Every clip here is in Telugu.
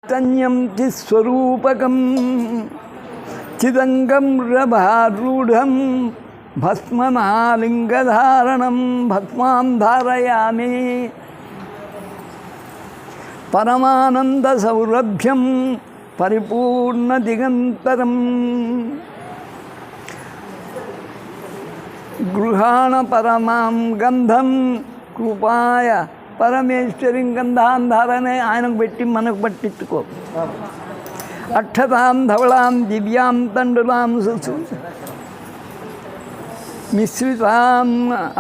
చైతన్యం చిస్వరూపకం చిదంగం రభారూఢం భస్మనాలింగధారణం భస్మాం ధారయామి పరమానంద సౌరభ్యం పరిపూర్ణ దిగంతరం గృహాణ పరమాం గంధం కృపాయ పరమేశ్వరి గంధాంధారనే ఆయనకు పెట్టి మనకు పట్టించుకో. అక్షతాం ధవళాం దివ్యాం తండులాం మిశ్రితాం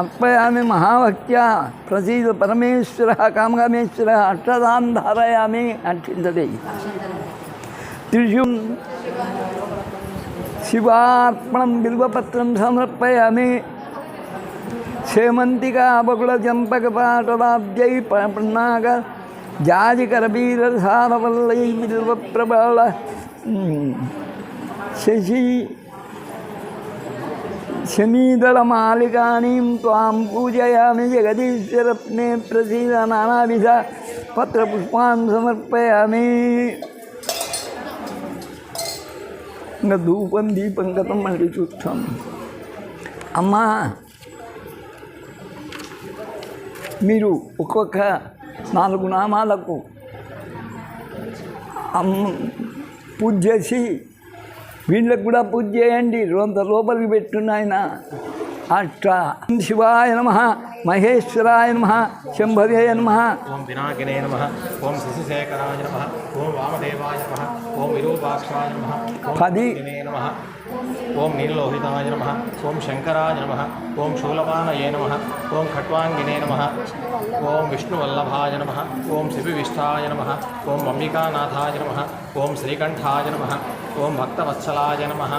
అర్పయామి మహాభక్త్యా ప్రసీద పరమేశ్వర కామకామేశ్వర అక్షతాం ధారయామి అక్షింతదే. త్రిషు శివార్పణం బిల్వపత్రం సమర్పయామి. సేమంతికా బకుళ చంపక పాటలాబ్జై పన్నాగ జాజికరబీరసారవల్లై బిల్వప్రబల శశి శమీదళమాలికానీం త్వాం పూజయామి. జగదీశ్వరప్నే ప్రసీద నానావిధ పత్రపుష్పాన్ సమర్పయామి. ఇంకా ధూపం దీపం గతం మళ్ళీ చూస్తాం. అమ్మా, మీరు ఒక్కొక్క 4 నామాలకు పూజ చేసి వీళ్ళకి కూడా పూజ చేయండి. రొంత లోపలికి పెట్టున్నాయన. అష్ట శివాయ నమః, మహేశ్వరాయ నమః, శంభవే నమః, ఓం వినాయకనే నమః, ఓం శశిశేఖరాయ నమః, ఓం వామదేవాయ నమః, ఓం విరూపాక్షాయ నమః, ఓం విష్ణువే నమః, ఓం నీలలోహితాయ నమః, ఓం శంకరాయ నమః, ఓం శూలపానయే నమః, ఓం ఖట్వాంగినే నమః, ఓం విష్ణువల్లభాయ నమః, ఓం శివివిష్టాయ నమః, ఓం అంబికానాథాయ నమః, ఓం శ్రీకంఠాయ నమః, ఓం భక్తవత్సలాయ నమః,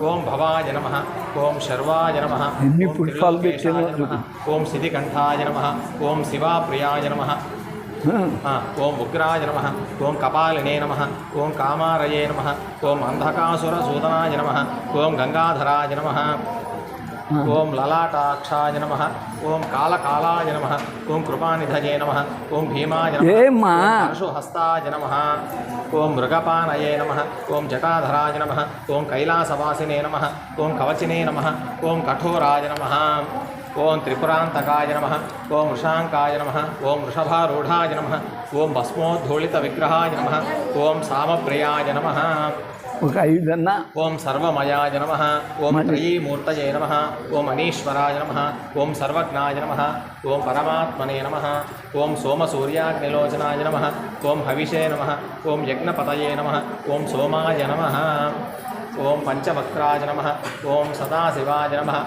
ఓం భవాయ నమః, ఓం శర్వాయ నమః, ఓం సిద్ధికంఠాయ నమః, ఓం శివాప్రియాయ నమః, ఓం ఉగ్రాయ నమః, ఓం కపాలినే నమః, ఓం కామారయే నమః, ఓం అంధకాసురసూదనాయ నమః, ఓం గంగాధరాయ నమః, ఓం లలాటాక్షాయ నమః, ఓం కాళకాలాయ నమః, ఓం కృపానిధయే నమః, ఓం భీమాయ నమః, పరశుహస్తాయ నమః, ఓం మృగపానయే నమః, ఓం జటాధరాయ నమః, ఓం కైలాసవాసినే నమః, ఓం కవచినే నమః, ఓం కఠోరాయ నమః, ఓం త్రిపురాంతకాయ నమః, ఓం వృషాంకాయ నమః, ఓం వృషభారూఢాయ నమః, ఓం భస్మోద్ధూళిత విగ్రహాయ నమః, ఓం సామప్రియాయ నమః, ఒక 5 అన్న. ఓం సర్వమయాయ నమః, ఓం త్రయీమూర్తయే నమః, ఓం అనీశ్వరాయ నమః, ఓం సర్వజ్ఞాయ నమః, ఓం పరమాత్మనే నమః, ఓం సోమసూర్యాగ్నిలోచనాయ నమః, ఓం హవిషే నమః, ఓం యజ్ఞపతయే నమః, ఓం సోమాయ నమః, ఓం పంచవక్త్రాయ నమః, ఓం సదాశివాయ నమః,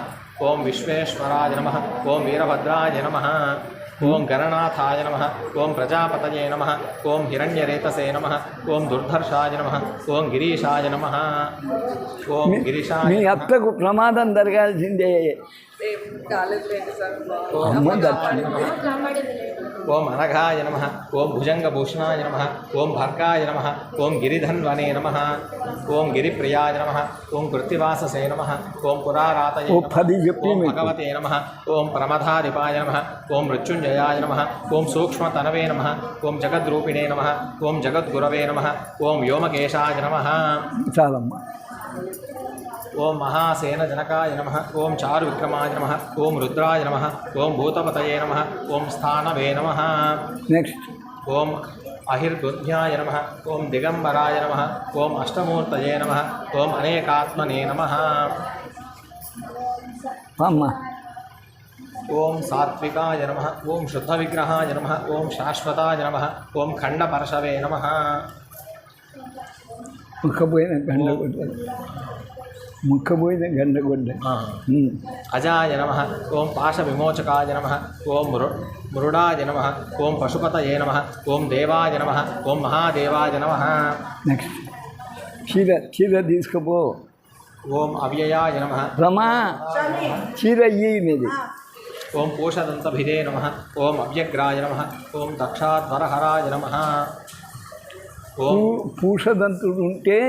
ఓం విశ్వేశ్వరాయ నమః, ఓం వీరభద్రాయ నమః, ఓం గణనాథాయ నమః, ఓం ప్రజాపతయే నమః, ఓం హిరణ్యరేతసే నమః, ఓం దుర్ధర్షాయ నమః, ఓం గిరీశాయ నమః, ఓం గిరీశాయ. మీ అత్తకు ప్రమాదం జరగాల్సిందే. ఓం అనఘాయ నమః, ఓం భుజంగభూషణాయ నమః, ఓం భర్గాయ నమః, ఓం గిరిధన్వనే నమః, ఓం గిరిప్రియాయ నమః, ఓం కృత్తివాససే నమః, ఓం పురారాతయే నమః, ఓం భగవతే నమః, ఓం ప్రమథాధిపాయ నమః, ఓం మృత్యుంజయాయ నమః, ఓం సూక్ష్మతనవే నమః, ఓం జగద్రూపిణే నమః, ఓం జగద్గురవే నమః, ఓం వ్యోమకేశాయ నమః. చాలమ్మా. ఓం మహాసేనజనకాయ నమః, ఓం చారువిక్రమాయ నమః, ఓం రుద్రాయ నమః, ఓం భూతపతయే నమః, ఓం స్థానవే నమః. నెక్స్ట్ ఓం అహిర్బుద్ధ్యాయ నమః, ఓం దిగంబరాయ నమః, ఓం అష్టమూర్తయే నమః, ఓం అనేకాత్మనే నమః. అమ్మా. ఓం సాత్వికాయ నమః, ఓం శుద్ధవిగ్రహాయ నమః, ఓం శాశ్వతాయ నమః, ఓం ఖండపరశవే నమః. ముక్కపోయిన గండగొడ్డ. అజాయ నమః, ఓం పాశవిమోచకాయ నమః, ఓం మృడాయ నమః, ఓం పశుపతయే నమః, ఓం దేవాయ నమః, ఓం మహాదేవాయ నమః. నెక్స్ట్ చీర తీసుకుపో. ఓం అవ్యయాయ నమః, రమా చీర ఇయ్యి మీది. ఓం పూషదంతభిదే నమః, ఓం అవ్యగ్రాయ నమః, ఓం దక్షాధ్వరహరాయ నమః. ఓం పూషదంతుడు ఉంటే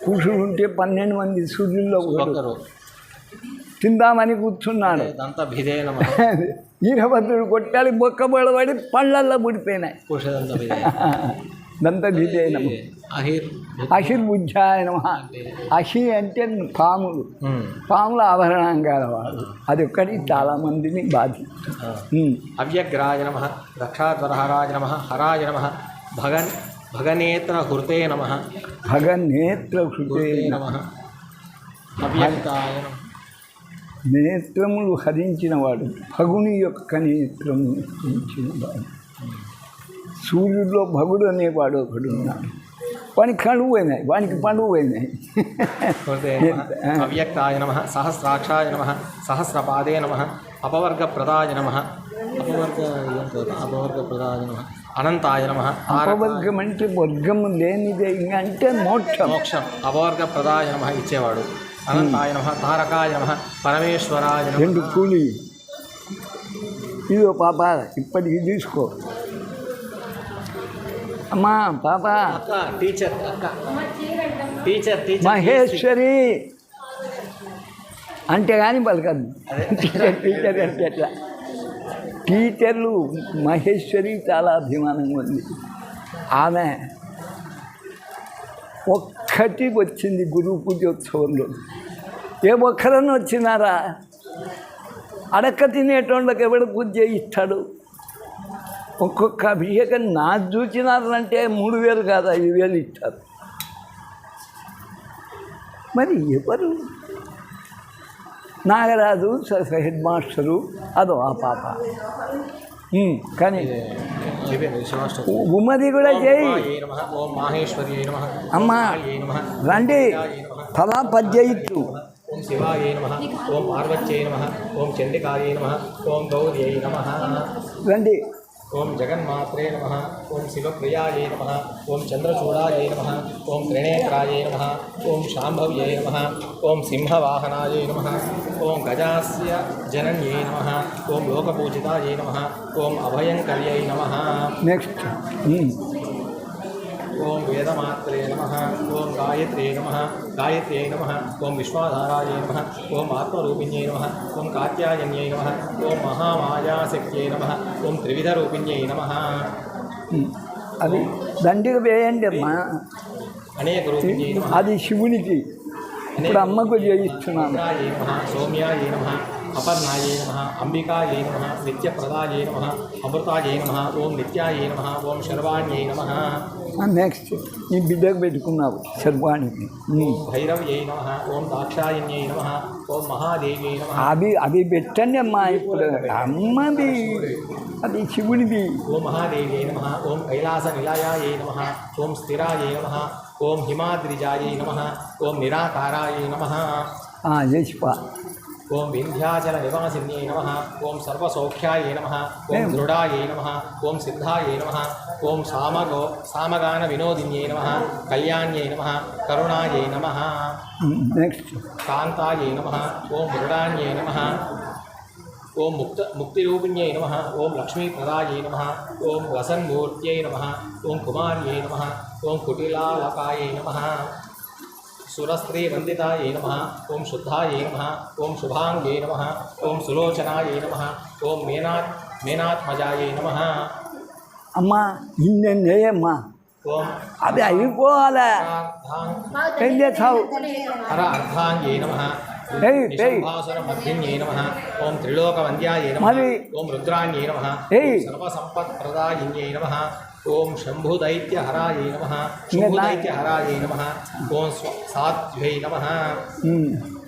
12 మంది సూర్యుల్లో ఒకరు. తిందామని కూర్చున్నాడు. దంతభిదే నమ. వీరభద్రుడు కొట్టాలి, బొక్కబడబడి పళ్ళల్లో ముడిపోయినాయి. కుషదంతభిదే. దంతభిదే నమ. అహిర్బుద్ధ్యాయ నమ. అహి అంటే పాములు, పాముల ఆభరణంగా వాడు. అది ఒక్కటి చాలామందిని బాధిస్తుంది. అవ్యగ్రాయ నమ. రక్షాధ్వరహరాయ నమ. హరాయ నమ. భగనేత్ర హృతే నమ. భగనేత్ర హృతే నమ. అవ్యక్తాయ నమ. నేత్రములు హరించినవాడు, భగుని యొక్క నేత్రములు హరించినవాడు. సూర్యుడిలో భగుడు అనేవాడు ఒకడు ఉన్నాడు. వానికి కడువు పోయినాయి, వానికి పండుగ పోయినాయి. అవ్యక్తాయ నమ. సహస్రాక్షాయ నమ. సహస్రపాదే నమ. అపవర్గప్రదాయ నమ. అపవర్గప్రదాయ నమ. అనంతాయ నమ. అపవర్గం అంటే వర్గము లేనిదే, ఇంకా అంటే మోక్షం. మోక్షం. అపవర్గప్రదాయ నమ ఇచ్చేవాడు. అనంతాయ నమ. తారకాయ నమ. పరమేశ్వరాయ నమ. రెండు కూలి ఇదో పాప ఇప్పటికి తీసుకో. అమ్మా పాప టీచర్ టీచర్ మహేశ్వరి అంటే కానీ పలకద్దు. టీచర్ టీచర్ అంటే ఎట్లా? టీచర్లు మహేశ్వరి చాలా అభిమానంగా ఉంది. ఆమె ఒక్కటి వచ్చింది గురు పూజోత్సవంలో. ఏ ఒక్కరన్నా వచ్చినారా? అడక్క తినేటోళ్ళకి ఎవడు పూజ చేయిస్తాడు? ఒక్కొక్క అభిషేకం నా చూచినారంటే 3,000 కాదు 5,000 ఇస్తారు. మరి ఎవరు? నాగరాజు హెడ్ మాస్టరు, అదో ఆ పాప. కానీ ఉమ్మది కూడా చేయి. అమ్మ రండి, ఫలా పద్యయిత్తు. ఓం శివాయ నమ. ఓం పార్వత్యై నమ. ఓం చండికాయ నమ. ఓం గౌర్యై నమ. రండి. ఓం జగన్మాత్రే నమ. ఓం శివప్రియాయ నమ. ఓం చంద్రచూడాయ నమ. ఓం త్రినేత్రాయ నమ. ఓం శాంభవ్యై నమ. ఓం సింహవాహనాయ నమ. ఓం గజాస్య జనన్యై నమ. ఓం లోకపూజితాయ నమ. ఓం అభయంకర్యై నమ. నెక్స్ట్. ఓం వేదమాత్రే నమ. ఓం గాయత్రే నమ. గాయత్ర్యై నమ. ఓం విశ్వాధారాయ నమ. ఓం ఆత్మరూపిణ్యై నమ. ఓం కాత్యాయన్యై నమ. ఓం మహామాయాశక్త్యై నమ. ఓం త్రివిధరూపిణ్యై నమ. అది దండిగా వేయండి అమ్మా. అనేక రూపిణ్యై నమ. అది శివునికి. ఇప్పుడు అమ్మకు చేయిస్తున్నాను. సౌమ్యాయ నమ. అపర్ణాయ నమ. అంబికాయ నమ. నిత్యప్రదాయ నమ. అమృతాయ నమ. ఓం నిత్యాయ నమ. ఓం శర్వాణ్యై నమ. నెక్స్ట్ నీ బిడ్డకు పెట్టుకున్నావు శర్వాణికి. భైరవ్యై నమ. ఓం దాక్షాయణ్యై నమ. ఓం మహాదేవ్యై నమ. అవి పెట్టండి అమ్మా. ఇప్పుడు అమ్మది అది శివునిది. ఓం మహాదేవ్యై నమ. ఓం కైలాస నిలయాయ నమ. ఓం స్థిరాయ నమ. ఓం హిమాద్రిజాయ నమ. ఓం నిరాకారాయ నమ. చేసిపా. ఓం వింధ్యాచల నివాసిన్యై నమ. ఓం సర్వసౌఖ్యాయ నమ. ఓం దృఢాయ నమ. ఓం సిద్ధాయ నమ. ఓం సామగాన వినోదిన్యై నమ. కళ్యాణ్యై నమ. కరుణాయై నమ. నెక్స్ట్. కాంతాయై నమ. ఓం మృడాన్యై నమ. ఓం ముక్తిరూపిణ్యై నమ. ఓం లక్ష్మీప్రదాయై నమ. ఓం వసన్మూర్త్యై నమ. ఓం కుమార్యై నమ. ఓం కుటిలాలకాయై నమ. సురస్త్రీవందితాయై నమ. ఓం శుద్ధాయై నమ. ఓం శుభాంగ్యై నమ. ఓం సులోచనాయై నమ. ఓం మేనాత్మజాయై నమ. అమ్మా ఇన్నేయమ్మా. ఓం అది అయిపోవాలా? ఏం చేస్తావు? హర అర్ధాంగ్యై నమ. మధ్యన్యై నమ. ఓం త్రిలోకవంద్యాయై నమ. ఓం రుద్రాణ్యై నమ. సర్వసంపత్ప్రదాయిన్యై నమ. ఓం శంభుదైత్యహరాయై నమ. శంభుదైత్యహరాయై నమ. ఓం సాధ్వై నమ.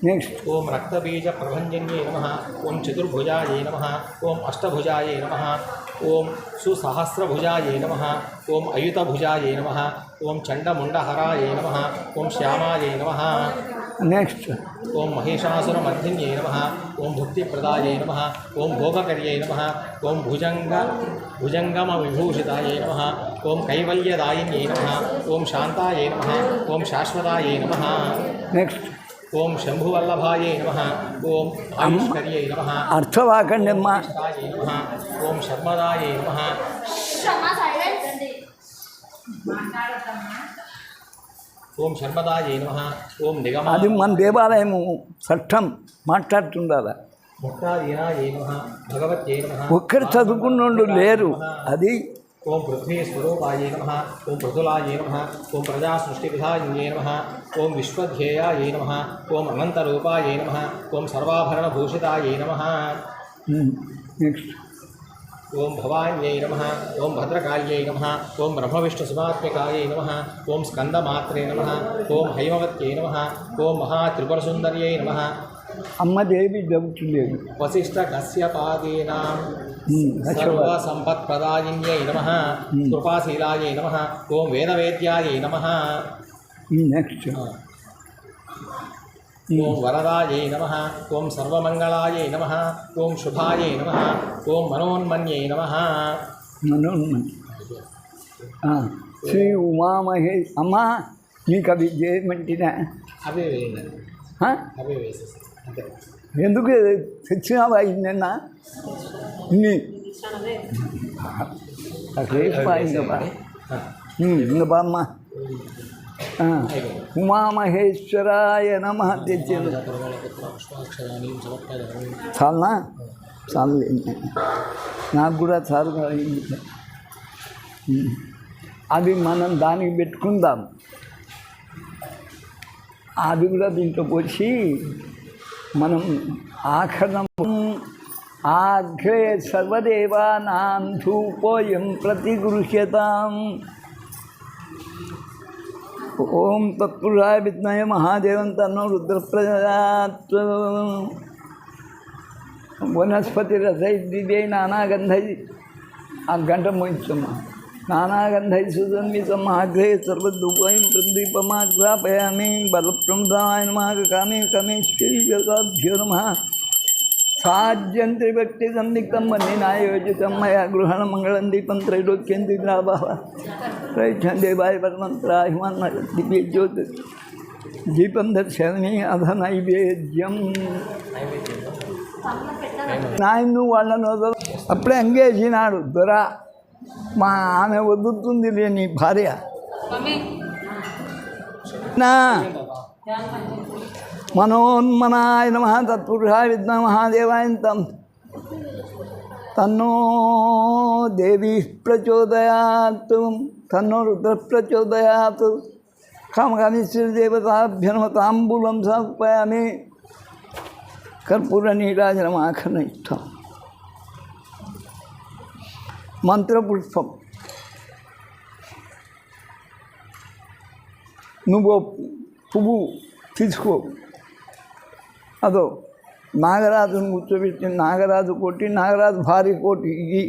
నెక్స్ట్. ఓం రక్తబీజప్రభంజన్యై నమ. ఓం చతుర్భుజాయై నమ. ఓం అష్టభుజాయై నమ. ఓం సుసహస్రభుజాయై నమ. ఓం అయుతభుజాయై నమ. ఓం చండముండహరాయై నమ. ఓం శ్యామాయై నమ. నెక్స్ట్. ఓం మహిషాసురమర్ధిన్యై నమ. ఓం భుక్తిప్రదాయై నమ. ఓం భోగకర్యై నమ. ఓం భుజంగమవిభూషితాయై నమ. ఓం కైవల్యదాయిన్యై నమ. ఓం శాంతాయై నమ. ఓం శాశ్వతాయై నమ. నెక్స్ట్. ఓం శంభువల్లభాయై నమ. ఓం ఆయుష్కర్యై నమ. అర్థవాకండి అమ్మా. నమ. ఓం శర్మదాయై నమ. ఓం శర్మదాయే నమః ఓం నిగమ అది మన దేవాలయము చట్టం మాట్లాడుతుండాల. ముక్తాదీనాయే నమః భగవత్యై నమః ఒక్కరు చదువుకున్నోళ్ళు లేరు. అది ఓం పృథ్వీ స్వరూపాయే నమః ఓం పృథులాయే నమః ఓం ప్రజా సృష్టివిధాయిన్యే నమః ఓం విశ్వధ్యేయాయే నమః ఓం అనంతరూపాయే నమః ఓం సర్వాభరణభూషితాయే నమః నెక్స్ట్ ఓం భవాన్యై నమః ఓం భద్రకాళ్యై నమః ఓం బ్రహ్మవిష్ణుశివాత్మికాయై నమః ఓం స్కందమాత్రే నమః ఓం హైమవత్యై నమః ఓం మహాత్రిపురసుందర్యై నమః అమ్మదేవి డౌట్ లేదు. వశిష్ఠ కశ్యపాదీనాం సర్వసంపత్ప్రదాయిన్యై నమః కృపాశీలాయై నమః ఓం వేదవేద్యాయై నమః నెక్స్ట్ ఓం వరదాయై నమః ఓం సర్వమంగళాయై నమః ఓం శుభాయై నమః ఓం మనోన్మన్యై నమః మనోన్మని శ్రీ ఉమామహేష్. అమ్మా నీకు అవి చేయమంటినా అవే వేయండి, అవే వేసేసి అంతే. ఎందుకు తెచ్చినావా నిన్న ఇన్ని రేపాయిందమ్మా ఇంకా బామ్మ. ఉమామహేశ్వరాయ నమః తెచ్చాను. చాలనా? చాలు, నాకు కూడా చాలు. అది మనం దానికి పెట్టుకుందాం. అది కూడా దీంట్లో పోసి మనం ఆఖరణం ఆఘ్రే సర్వదేవానాం ధూపోయం ప్రతిగృహ్యతాం. ఓం తత్పురుషాయ విద్మహే మహాదేవం తన్నో రుద్రప్రచోదయాత్. వనస్పతి రసైద్విజై నానాగంధై. ఆ గంట మోయిస్తామా. నానాగంధై సుగంధితం ఆగ్రే సర్వదూపం ప్రదీపమాగ్రాపయామి. బలప్రదాయ నమః కామే కామేశ్వరీ జగాభ్యో నమః. సాధ్యంత్రి భక్తి సందిగ్ధం వన్నినాయోజితం మయా గృహణ మంగళం దీపం త్రైలోక్యం దిగ్రాభావ రైక్షం దేవాయ పరమంత్రాయ హిమాన్న దివ్య జ్యోతి దీపం దర్శనమే అధ నైవేద్యం. నాయను వాళ్ళను అప్పుడే అంగేసినాడు దొర. మా ఆమె వదులుతుంది లేని భార్య. నా మనోన్మనాయ నమః తత్పురుషాయ విద్మహే మహాదేవాయ తన్నో దేవీ ప్రచోదయాత్. తన్నో రుద్ర ప్రచోదయాత్. కామకామేశ్వరి దేవతాభ్యో నమః. తాంబూలం సమర్పయామి. కర్పూర నీరాజనం ఆఖరణ ఇష్టం. మంత్రపుష్పం నువ్వు పువ్వు తీసుకో. అదో నాగరాజును కూర్చోబెట్టి నాగరాజు కోటి, నాగరాజు భార్య కోటి ఇవి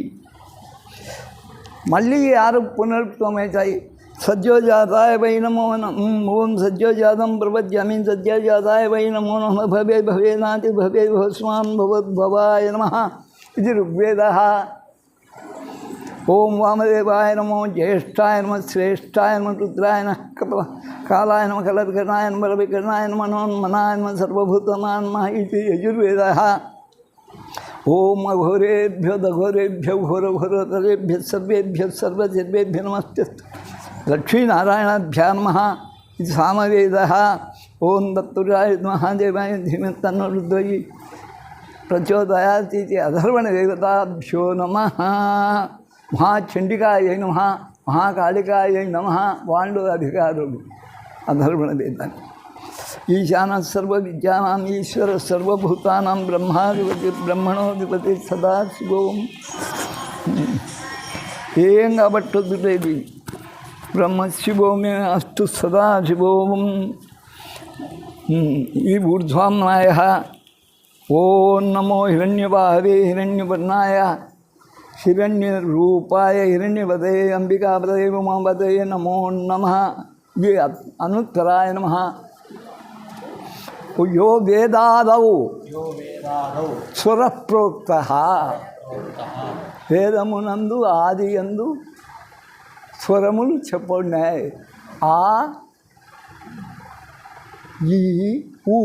మళ్ళీ 6 పునరుక్తమవుతాయి. సద్యోజాతాయ వై నమో నమః. ఓం సద్యోజాతం ప్రపద్యామి. సద్యోజాతాయ వై నమో నమః. భవే భవేనాతి భవే భవస్మాన్ భవద్భవాయ నమః. ఇది ఋగ్వేదः. ఓం వామదేవాయ నమో. జ్యేష్ఠాయ నమః. శ్రేష్ఠాయ నమః. రుద్రాయ నమః. కాలాయ నమః. కలర్కర్ణాయ నమః. రవికర్ణాయ నమః. మనోన్మనాయ నమః. సర్వభూతమాన్ నమః. ఇది యజుర్వేదः. ఓం అఘోరేభ్యో దఘోరేభ్యో ఘోరఘోరతరేభ్య సర్వేభ్య సర్వసర్వేభ్య నమస్తే. లక్ష్మీనారాయణాభ్యా నమః. ఇది సామవేదः. ఓం దత్తురాయ మహాదేవాయ ధీమహి తన్నో రుద్రః ప్రచోదయాత్. ఇది అధర్వణ దేవతాభ్యో నమః. మహాచండికాయ నమః. మహాకాళికాయ నమః. వాళ్ళు అధికారులు అధర్వణ దేవతలు. ఈశాన సర్వ విద్యానాం ఈశ్వర సర్వభూతానాం బ్రహ్మాధిపతి బ్రహ్మణోధిపతి సదాశివోం. ఏం కాబట్టొద్దులేదు. బ్రహ్మశివోమే అస్తు సదాశివోం. ఈ ఊర్ధ్వామ్నాయ. ఓం నమో హిరణ్యవాహవే హిరణ్యవర్ణాయ హిరణ్యరూపాయ హిరణ్యవదే అంబికాపదే ఉమాపదే నమో నమః. ఇది అనుత్తరాయ నమః. యో వేదాదౌ స్వరప్రోక్తః. వేదమునందు ఆది యందు స్వరములు చెప్పబడినాయి. ఆ ఈ ఉ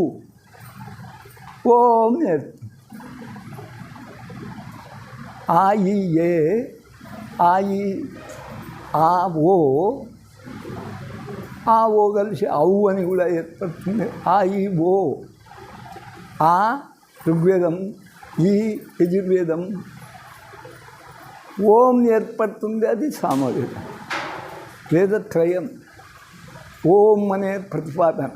ఓం నేర్పు. ఆ ఈ ఏ ఆ ఈ ఆ ఓ ఆ ఓ కలిసి ఔ అని కూడా ఏర్పడుతుంది. ఆ ఈ ఓ ఆ ఋగ్వేదం, ఈ యజుర్వేదం, ఓం ఏర్పడుతుంది, అది సామవేదం. వేదత్రయం ఓం అనే ప్రతిపాదన.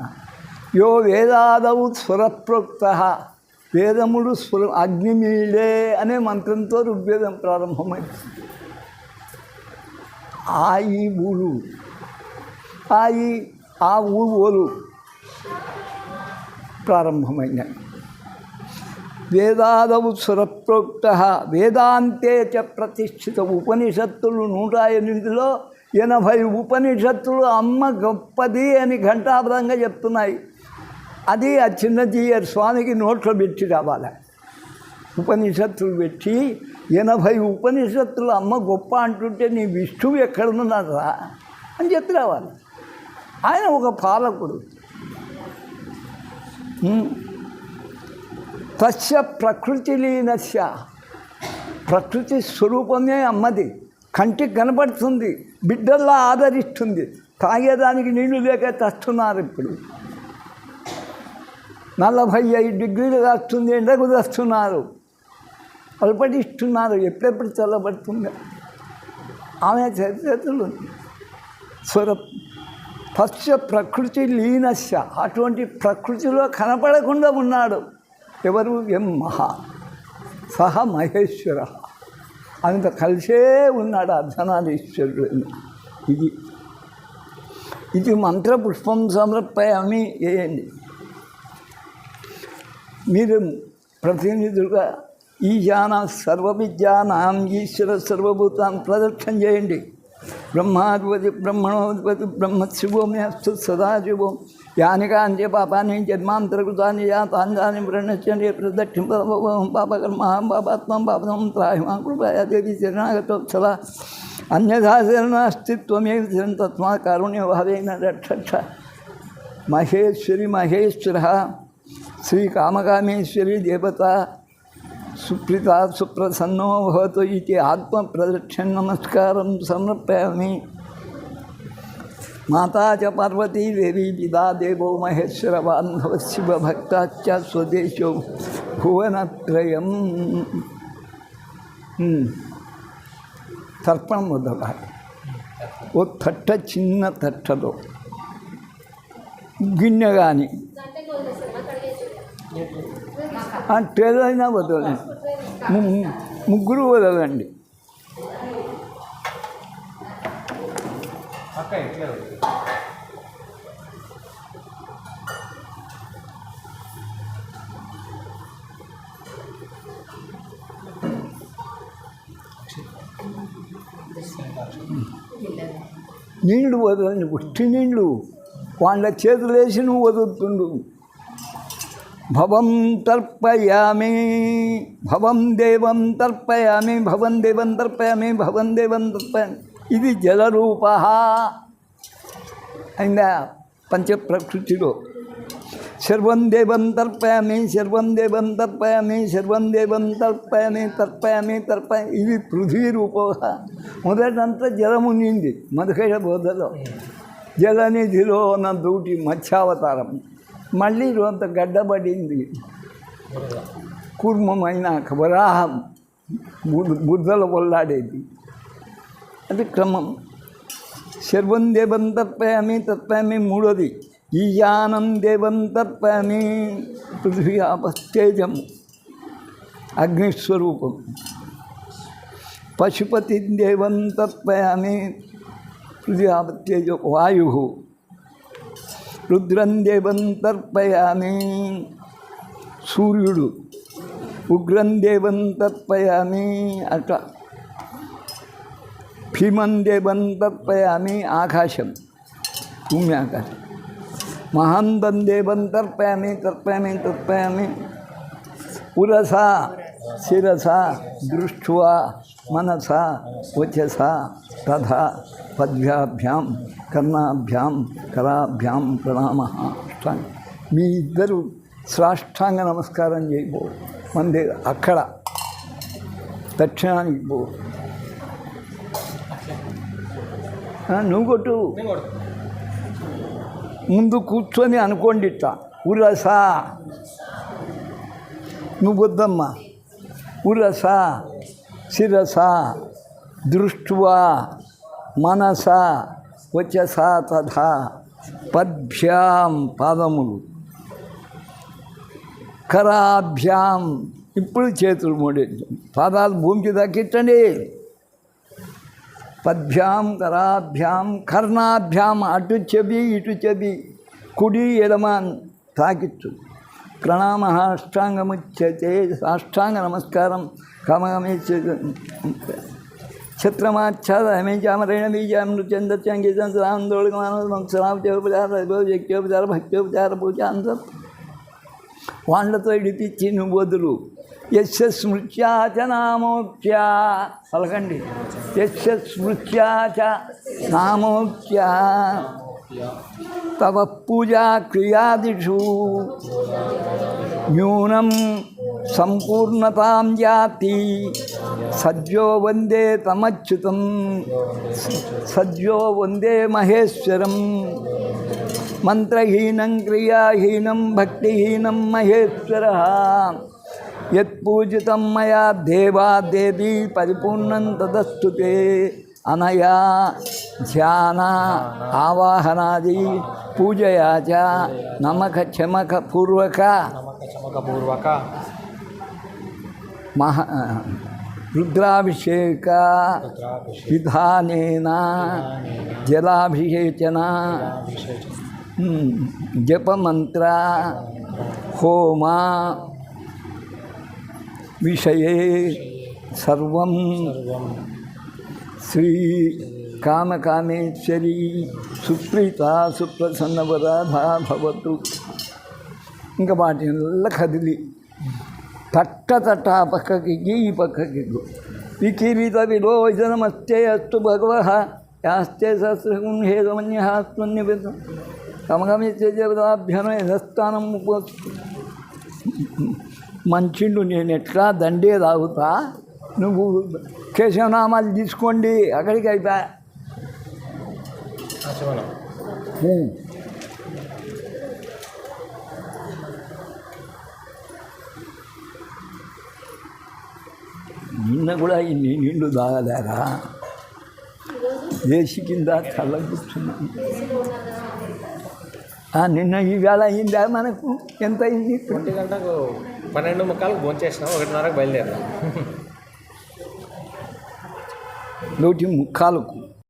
యో వేదాదౌ స్వరప్రోక్త, వేదముడు స్వర అగ్నిమీళే అనే మంత్రంతో ఋగ్వేదం ప్రారంభమైంది. ఆ ఈ ఊరు, ఆ ఊరు ప్రారంభమైనాయి. వేదాదవు స్వరప్రోక్త వేదాంతే చ ప్రతిష్ఠిత. ఉపనిషత్తులు 108లో 80 ఉపనిషత్తులు అమ్మ గొప్పది అని ఘంటాపదంగా చెప్తున్నాయి. అది ఆ చిన్నజీయర్ స్వామికి నోట్లో పెట్టి రావాలి. ఉపనిషత్తులు పెట్టి 80 ఉపనిషత్తులు అమ్మ గొప్ప అంటుంటే నీ విష్ణువు ఎక్కడున్నారా అని చెప్పి రావాలి. ఆయన ఒక పాలకుడు. తస్య ప్రకృతి లీనస్య, ప్రకృతి స్వరూపమే అమ్మది. కంటికి కనపడుతుంది, బిడ్డల్లా ఆదరిస్తుంది. తాగేదానికి నీళ్లు లేక తెస్తున్నారు. ఇప్పుడు 45 డిగ్రీలు కాస్తుంది, ఎండకు తెస్తున్నారు, పల్పటిస్తున్నారు. ఎప్పుడెప్పుడు చల్లబడుతుంది. ఆమె చేతులు స్వర తస్య ప్రకృతి లీనస్య, అటువంటి ప్రకృతిలో కనపడకుండా ఉన్నాడు. ఎవరు? ఎం మహా సహ మహేశ్వర. అంత కలిసే ఉన్నాడు అర్ధనారీశ్వరుడు. ఇది మంత్రపుష్పం సమర్పయామి వేయండి. మీరు ప్రతినిధులుగా ఈశాన సర్వవిద్యానాం ఈశ్వర సర్వభూతాన్ని ప్రదక్షిణ చేయండి. బ్రహ్మాధిపతి బ్రహ్మణోధిపతి బ్రహ్మశివోమే అస్తు సదాశివం. యాని కాంచే పాపాన్ని జన్మాంతరకృతాన్ని యాతాంగాన్ని ప్రణశ్యండి ప్రదక్షిణ పాపకర్మహం పాపాత్మం పాపం త్రాహిమా కృపయా దేవి శరణాగతోత్సవ అన్యథా శరణాస్తిత్వమే శరణ్ తస్మా కారుణ్యభావేన రక్ష. మహేశ్వరి మహేశ్వర శ్రీ కామకామేశ్వరి దేవత సుప్రీత సుప్రసన్నో భవతు ఇది ఆత్మప్రదక్షిణ నమస్కారం సమర్పయామి. మాతా చ పార్వతీ దేవి పితా దేవో మహేశ్వర బాంధవ శివ భక్తాశ్చ స్వదేశో భువనత్రయం. తర్పణం మొదలాలి. ఓ తట్ట, చిన్న తట్టలో గిన్నె కానీ ట్రేదైనా వదలండి. ముగ్గురు వదలండి. నీళ్లు వదలండి, ఉట్టి నీళ్ళు. వాళ్ళ చేతులు వేసి నువ్వు వదులుతుండు. భవం తర్పయామి, భవం దేవం తర్పయామి, భవం దేవం తర్పయామి, భవం దేవం తర్పయామి. ఇది జలరూప అయిందా పంచప్రకృతిలో. సర్వం దేవం తర్పయామి, సర్వం దేవం తర్పయామి, సర్వం దేవం తర్పయామి, తర్పయామి తర్పయామి. ఇది పృథ్వీ రూప. మొదటంతా జలము నింది మధుకైడ బోధలో. జలనిధిలో నా దూటి మత్స్యావతారం. మళ్ళీ కొంత గడ్డబడింది, కూర్మమైనాక వరాహం బుద్ధలు పొల్లాడేది. అది క్రమం. సర్వం దేవం తర్పయామి, తర్పయామి. మూడోది ఈశానం దేవం తర్పయామి. పృథ్వీ ఆపస్తేజం అగ్నిస్వరూపం. పశుపతి దేవం తర్పయామి. పృథ్వీ ఆపస్తేజ వాయు. రుద్రం దేవం తర్పయామి. సూర్యుడు. ఉగ్రం దేవం తర్పయామి. అట్లా భీమం దేవం తర్పయామి. ఆకాశం, భూమి ఆకాశం. మహంతం దేవం తర్పయామి, తర్పయామి తర్పయామి. ఉరస శిరస దృష్ట్వా మనస వచస తథా పద్భ్యాభ్యాం కర్ణాభ్యాం కరాభ్యాం ప్రణామః. మీ ఇద్దరు సాష్టాంగ నమస్కారం చేయబో. మంది అక్కడ దక్షిణానికి పో. నువ్వు కొట్టు. ముందు కూర్చొని అనుకోండి ఇట్లా ఉరస, నువ్వు వద్దమ్మ, ఉరస శిరస దృష్ట్వా మనస వచస తథా పద్భ్యాం పాదములు, కరాభ్యాం ఇప్పుడు చేతులు మూడే, పాదాలు భూమికి దక్కించండి. పద్భ్యాం కరాభ్యాం కర్ణాభ్యాం, అటు చెవి ఇటు చెవి, కుడి ఎడమ తాకిచ్చు. ప్రణామ అష్టాంగముచ్యతే, సాష్టాంగ నమస్కారం కామగమే ఛత్రమాచ్ఛాదమే చామరేణ బీజాం నృత్యందత్యంగీతం సదాందోళికమానోపచార భక్త్యోపచార పూజ అంత వాళ్ళతో ఇడిపించి నువ్వు వదులు. యస్య స్మృత్యాచ నామోక్త్యా పలకండి, యస్య స్మృత్యాచ నామోక్త్యా తవ పూజా క్రియాదిషు న్యూనం సంపూర్ణతాం యాతి. సద్యో వందే తమచ్యుతం, సద్యో వందే మహేశ్వరం. మంత్రహీనం క్రియాహీనం భక్తిహీనం మహేశ్వరః. యత్పూజితం మయా దేవా దేవీ పరిపూర్ణం తదస్తు తే. అనయా ధ్యాన ఆవాహనాది పూజయా చ నమక చమక పూర్వక మహా రుద్రాభిషేక విధానేన జలాభిషేచన జపమంత్ర హోమ విషయే సర్వం శ్రీ కామకామేశ్వరీ సుప్రీత సుప్రసన్నవరాధా భవతు. ఇంకా వాటిల్లో కదిలి తట్ట పక్కకి ఈ పక్కకి వికిరీత విలోచనమస్తే అస్తు భగవః యాస్తే సహస్రగుం హేదమన్యహాస్మన్యవిధం కమగమిత్యజపదాభ్యనో యథస్థానం ఉపస్తు. మంచిండు నేను ఎట్లా దండే తాగుతా, నువ్వు కేశవనామాలు తీసుకోండి అక్కడికి అయిపోయా. నిన్న కూడా ఇన్ని నీళ్లు తాగలేరా, వేసి కింద చల్ల కూర్చున్నాను. నిన్న ఈవేళ అయిందా మనకు? ఎంత అయింది? 1 గంటకు 12:45 భోంచేసినాం, 1:30కు బయలుదేరాం. 1:45